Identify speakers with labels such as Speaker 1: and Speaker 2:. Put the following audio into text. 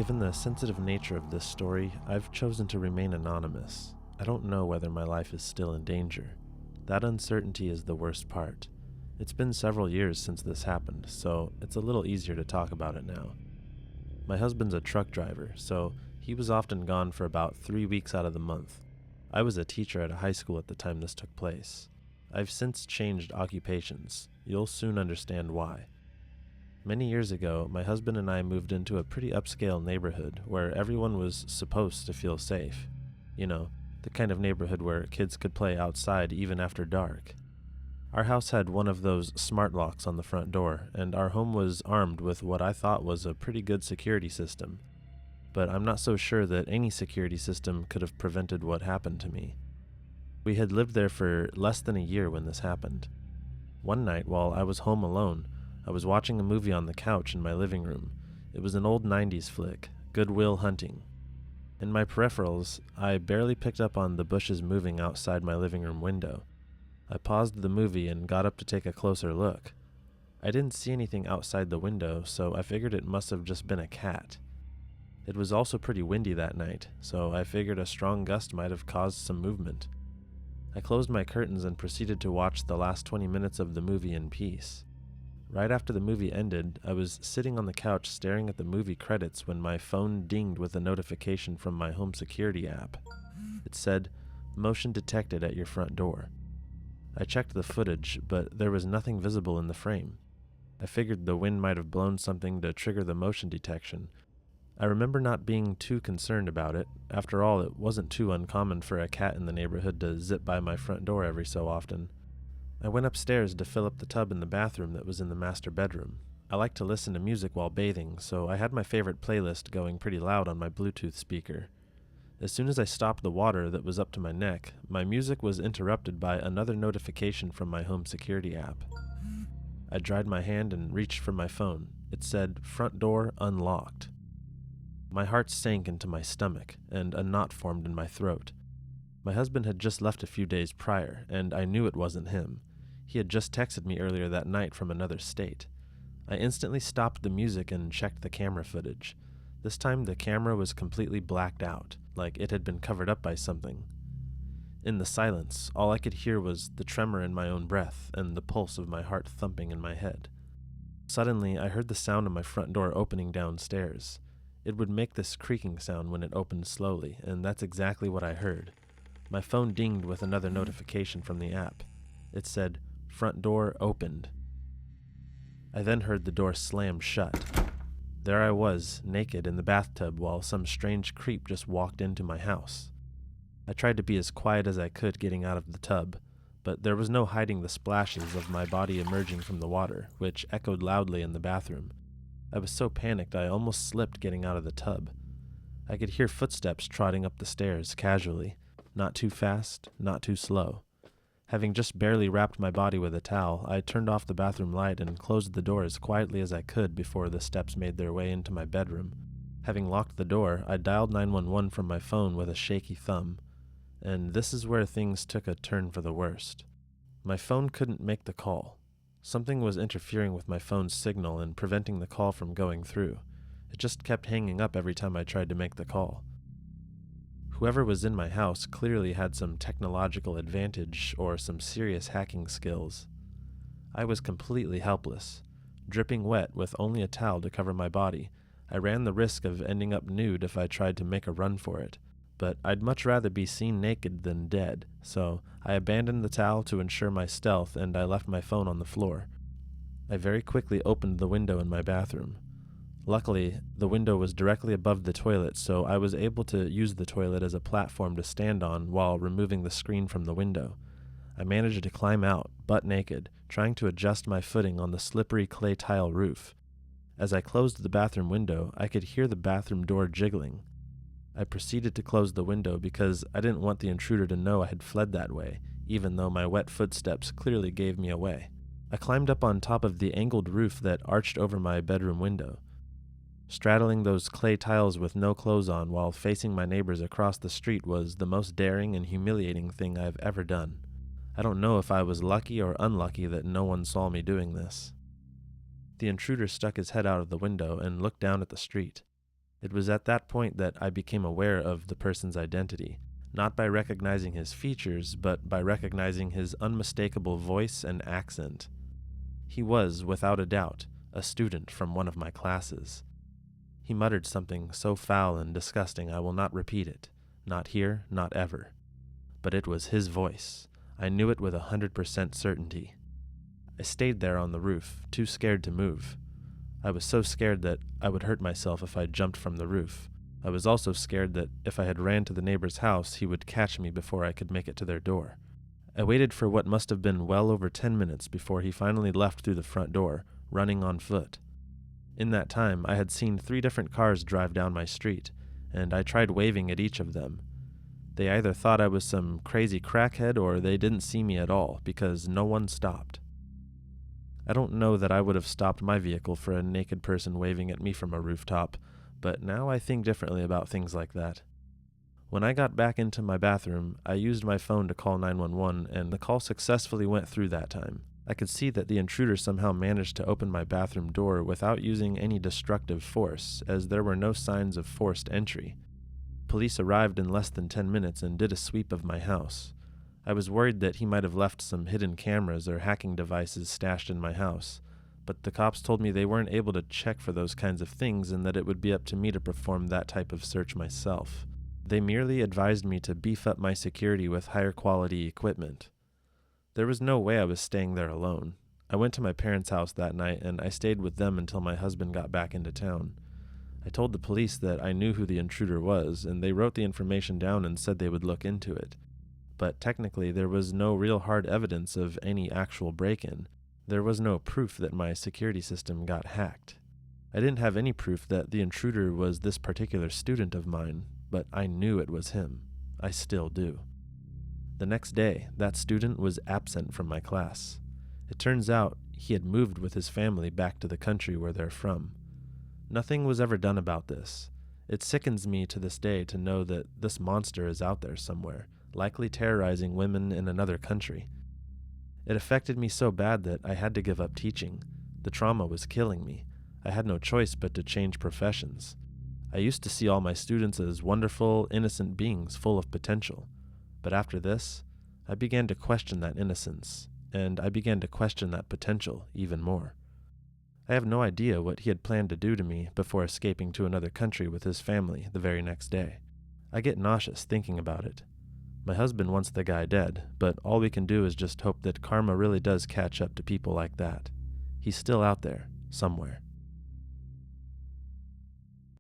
Speaker 1: Given the sensitive nature of this story, I've chosen to remain anonymous. I don't know whether my life is still in danger. That uncertainty is the worst part. It's been several years since this happened, so it's a little easier to talk about it now. My husband's a truck driver, so he was often gone for about 3 weeks out of the month. I was a teacher at a high school at the time this took place. I've since changed occupations. You'll soon understand why. Many years ago, my husband and I moved into a pretty upscale neighborhood where everyone was supposed to feel safe. You know, the kind of neighborhood where kids could play outside even after dark. Our house had one of those smart locks on the front door, and our home was armed with what I thought was a pretty good security system. But I'm not so sure that any security system could have prevented what happened to me. We had lived there for less than a year when this happened. One night, while I was home alone, I was watching a movie on the couch in my living room. It was an old 90s flick, Good Will Hunting. In my peripherals, I barely picked up on the bushes moving outside my living room window. I paused the movie and got up to take a closer look. I didn't see anything outside the window, so I figured it must have just been a cat. It was also pretty windy that night, so I figured a strong gust might have caused some movement. I closed my curtains and proceeded to watch the last 20 minutes of the movie in peace. Right after the movie ended, I was sitting on the couch staring at the movie credits when my phone dinged with a notification from my home security app. It said, "Motion detected at your front door." I checked the footage, but there was nothing visible in the frame. I figured the wind might have blown something to trigger the motion detection. I remember not being too concerned about it. After all, it wasn't too uncommon for a cat in the neighborhood to zip by my front door every so often. I went upstairs to fill up the tub in the bathroom that was in the master bedroom. I like to listen to music while bathing, so I had my favorite playlist going pretty loud on my Bluetooth speaker. As soon as I stopped the water that was up to my neck, my music was interrupted by another notification from my home security app. I dried my hand and reached for my phone. It said, "Front door unlocked." My heart sank into my stomach, and a knot formed in my throat. My husband had just left a few days prior, and I knew it wasn't him. He had just texted me earlier that night from another state. I instantly stopped the music and checked the camera footage. This time the camera was completely blacked out, like it had been covered up by something. In the silence, all I could hear was the tremor in my own breath and the pulse of my heart thumping in my head. Suddenly, I heard the sound of my front door opening downstairs. It would make this creaking sound when it opened slowly, and that's exactly what I heard. My phone dinged with another notification from the app. It said, "Front door opened." I then heard the door slam shut. There I was, naked in the bathtub while some strange creep just walked into my house. I tried to be as quiet as I could getting out of the tub, but there was no hiding the splashes of my body emerging from the water, which echoed loudly in the bathroom. I was so panicked I almost slipped getting out of the tub. I could hear footsteps trotting up the stairs casually, not too fast, not too slow. Having just barely wrapped my body with a towel, I turned off the bathroom light and closed the door as quietly as I could before the steps made their way into my bedroom. Having locked the door, I dialed 911 from my phone with a shaky thumb. And this is where things took a turn for the worst. My phone couldn't make the call. Something was interfering with my phone's signal and preventing the call from going through. It just kept hanging up every time I tried to make the call. Whoever was in my house clearly had some technological advantage or some serious hacking skills. I was completely helpless. Dripping wet with only a towel to cover my body, I ran the risk of ending up nude if I tried to make a run for it. But I'd much rather be seen naked than dead, so I abandoned the towel to ensure my stealth and I left my phone on the floor. I very quickly opened the window in my bathroom. Luckily, the window was directly above the toilet, so I was able to use the toilet as a platform to stand on while removing the screen from the window. I managed to climb out, butt naked, trying to adjust my footing on the slippery clay tile roof. As I closed the bathroom window, I could hear the bathroom door jiggling. I proceeded to close the window because I didn't want the intruder to know I had fled that way, even though my wet footsteps clearly gave me away. I climbed up on top of the angled roof that arched over my bedroom window. Straddling those clay tiles with no clothes on while facing my neighbors across the street was the most daring and humiliating thing I've ever done. I don't know if I was lucky or unlucky that no one saw me doing this. The intruder stuck his head out of the window and looked down at the street. It was at that point that I became aware of the person's identity, not by recognizing his features, but by recognizing his unmistakable voice and accent. He was, without a doubt, a student from one of my classes. He muttered something so foul and disgusting I will not repeat it, not here, not ever. But it was his voice. I knew it with 100% certainty. I stayed there on the roof, too scared to move. I was so scared that I would hurt myself if I jumped from the roof. I was also scared that if I had ran to the neighbor's house, he would catch me before I could make it to their door. I waited for what must have been well over 10 minutes before he finally left through the front door, running on foot. In that time, I had seen 3 different cars drive down my street, and I tried waving at each of them. They either thought I was some crazy crackhead or they didn't see me at all, because no one stopped. I don't know that I would have stopped my vehicle for a naked person waving at me from a rooftop, but now I think differently about things like that. When I got back into my bathroom, I used my phone to call 911, and the call successfully went through that time. I could see that the intruder somehow managed to open my bathroom door without using any destructive force, as there were no signs of forced entry. Police arrived in less than 10 minutes and did a sweep of my house. I was worried that he might have left some hidden cameras or hacking devices stashed in my house, but the cops told me they weren't able to check for those kinds of things and that it would be up to me to perform that type of search myself. They merely advised me to beef up my security with higher quality equipment. There was no way I was staying there alone. I went to my parents' house that night and I stayed with them until my husband got back into town. I told the police that I knew who the intruder was, and they wrote the information down and said they would look into it. But technically, there was no real hard evidence of any actual break-in. There was no proof that my security system got hacked. I didn't have any proof that the intruder was this particular student of mine, but I knew it was him. I still do. The next day, that student was absent from my class. It turns out he had moved with his family back to the country where they're from. Nothing was ever done about this. It sickens me to this day to know that this monster is out there somewhere, likely terrorizing women in another country. It affected me so bad that I had to give up teaching. The trauma was killing me. I had no choice but to change professions. I used to see all my students as wonderful, innocent beings full of potential. But after this, I began to question that innocence, and I began to question that potential even more. I have no idea what he had planned to do to me before escaping to another country with his family the very next day. I get nauseous thinking about it. My husband wants the guy dead, but all we can do is just hope that karma really does catch up to people like that. He's still out there, somewhere.